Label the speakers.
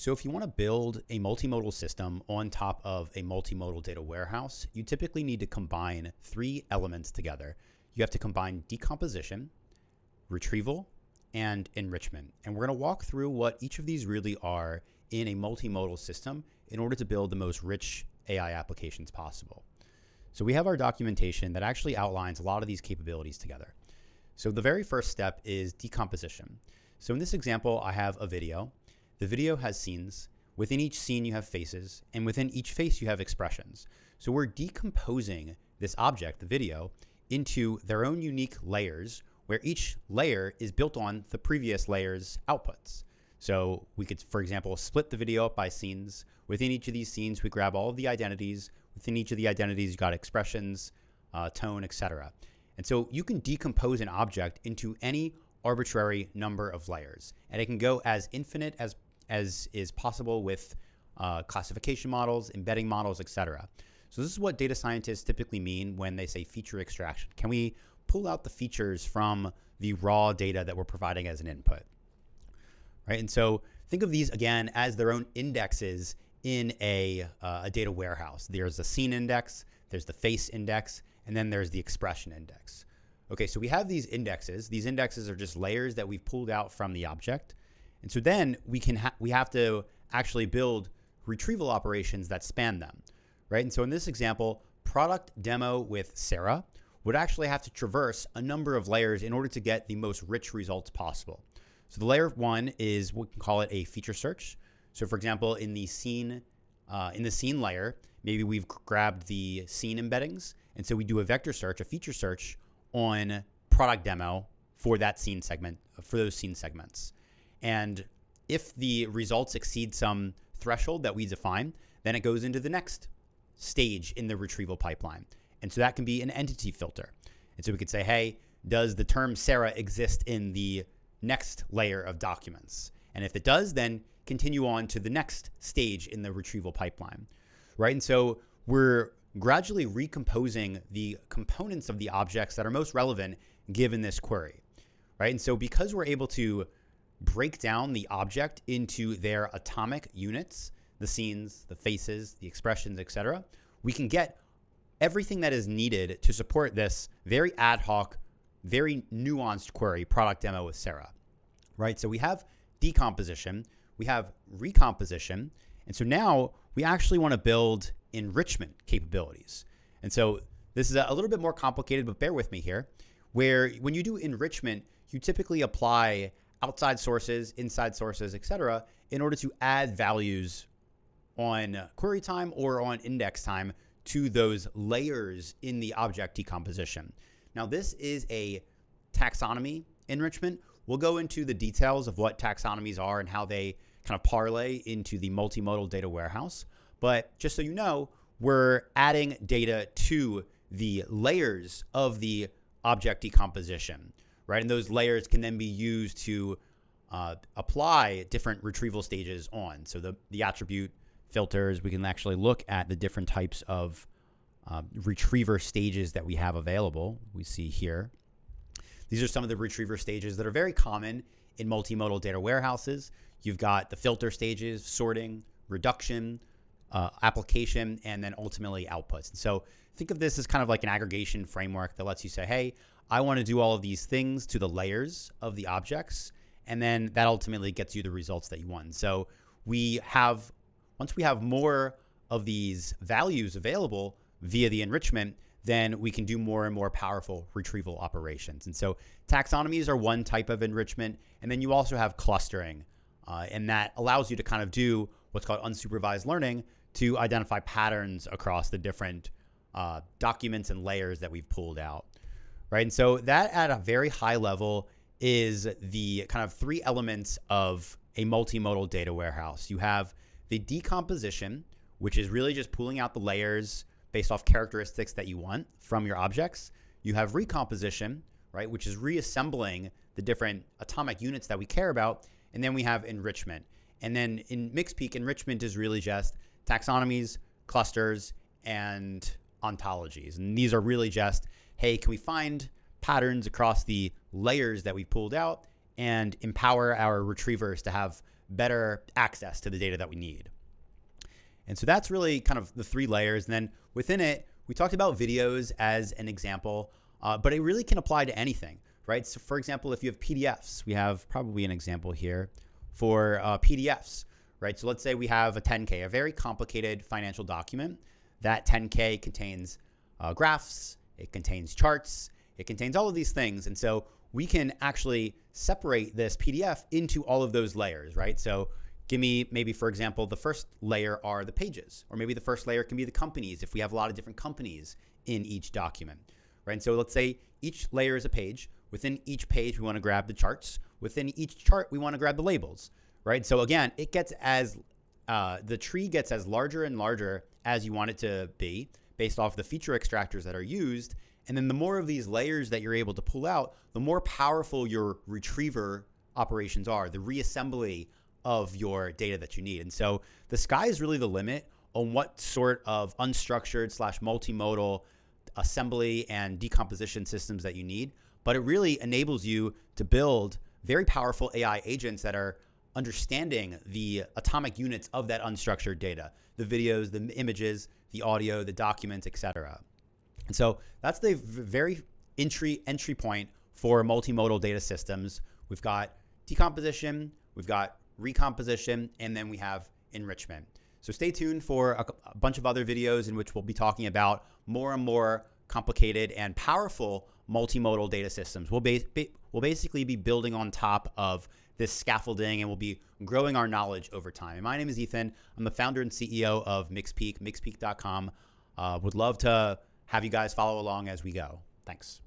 Speaker 1: So if you want to build a multimodal system on top of a multimodal data warehouse, you typically need to combine three elements together. You have to combine decomposition, retrieval, and enrichment. And we're going to walk through what each of these really are in a multimodal system in order to build the most rich AI applications possible. So we have our documentation that actually outlines a lot of these capabilities together. So the very first step is decomposition. So in this example, I have a video. The video has scenes. Within each scene, you have faces, and within each face, you have expressions. So we're decomposing this object, the video, into their own unique layers, where each layer is built on the previous layer's outputs. So we could, for example, split the video up by scenes. Within each of these scenes, we grab all of the identities. Within each of the identities, you got expressions, tone, etc. And so you can decompose an object into any arbitrary number of layers, and it can go as infinite as is possible with classification models, embedding models, etc. So this is what data scientists typically mean when they say feature extraction. Can we pull out the features from the raw data that we're providing as an input? Right, and so think of these again as their own indexes in a data warehouse. There's the scene index, there's the face index, and then there's the expression index. Okay, so we have these indexes. These indexes are just layers that we've pulled out from the object. And so then we have to actually build retrieval operations that span them, right? And so in this example, product demo with Sarah would actually have to traverse a number of layers in order to get the most rich results possible. So the layer one is, we can call it a feature search. So for example, in the scene layer, maybe we've grabbed the scene embeddings. And so we do a vector search, a feature search on product demo for that scene segment, for those scene segments. And if the results exceed some threshold that we define, then it goes into the next stage in the retrieval pipeline. And so that can be an entity filter. And so we could say, hey, does the term Sarah exist in the next layer of documents? And if it does, then continue on to the next stage in the retrieval pipeline, right? And so we're gradually recomposing the components of the objects that are most relevant given this query, right? And so because we're able to break down the object into their atomic units, the scenes, the faces, the expressions, etc., we can get everything that is needed to support this very ad hoc, very nuanced query, product demo with Sarah, right? So we have decomposition, we have recomposition, and so now we actually want to build enrichment capabilities. And so this is a little bit more complicated, but bear with me here, where when you do enrichment, you typically apply outside sources, inside sources, etc., in order to add values on query time or on index time to those layers in the object decomposition. Now, this is a taxonomy enrichment. We'll go into the details of what taxonomies are and how they kind of parlay into the multimodal data warehouse. But just so you know, we're adding data to the layers of the object decomposition, right? And those layers can then be used to apply different retrieval stages on. So the attribute filters, we can actually look at the different types of retriever stages that we have available. We see here. These are some of the retriever stages that are very common in multimodal data warehouses. You've got the filter stages, sorting, reduction, application, and then ultimately outputs. And so think of this as kind of like an aggregation framework that lets you say, hey, I want to do all of these things to the layers of the objects, and then that ultimately gets you the results that you want. So once we have more of these values available via the enrichment, then we can do more and more powerful retrieval operations. And so taxonomies are one type of enrichment, and then you also have clustering, and that allows you to kind of do what's called unsupervised learning to identify patterns across the different documents and layers that we've pulled out, right? And so that at a very high level is the kind of three elements of a multimodal data warehouse. You have the decomposition, which is really just pulling out the layers based off characteristics that you want from your objects. You have recomposition, right, which is reassembling the different atomic units that we care about. And then we have enrichment. And then in MixPeak, enrichment is really just taxonomies, clusters, and ontologies. And these are really just, hey, can we find patterns across the layers that we pulled out and empower our retrievers to have better access to the data that we need. And so that's really kind of the 3 layers. And then within it, we talked about videos as an example, but it really can apply to anything, right? So for example, if you have PDFs, we have probably an example here for PDFs, right? So let's say we have a 10K, a very complicated financial document. That 10K contains graphs, it contains charts, it contains all of these things. And so we can actually separate this PDF into all of those layers, right? So give me maybe, for example, the first layer are the pages, or maybe the first layer can be the companies if we have a lot of different companies in each document, right? And so let's say each layer is a page. Within each page, we want to grab the charts. Within each chart, we want to grab the labels, right? So again, it gets as, the tree gets as larger and larger as you want it to be based off the feature extractors that are used. And then the more of these layers that you're able to pull out, the more powerful your retriever operations are, the reassembly of your data that you need. And so the sky is really the limit on what sort of unstructured / multimodal assembly and decomposition systems that you need. But it really enables you to build very powerful AI agents that are understanding the atomic units of that unstructured data, the videos, the images, the audio, the documents, etc. And so that's the very entry point for multimodal data systems. We've got decomposition, we've got recomposition, and then we have enrichment. So stay tuned for a bunch of other videos in which we'll be talking about more and more complicated and powerful multimodal data systems. We'll basically be building on top of this scaffolding, and we'll be growing our knowledge over time. And my name is Ethan. I'm the founder and CEO of MixPeak, mixpeak.com. Would love to have you guys follow along as we go. Thanks.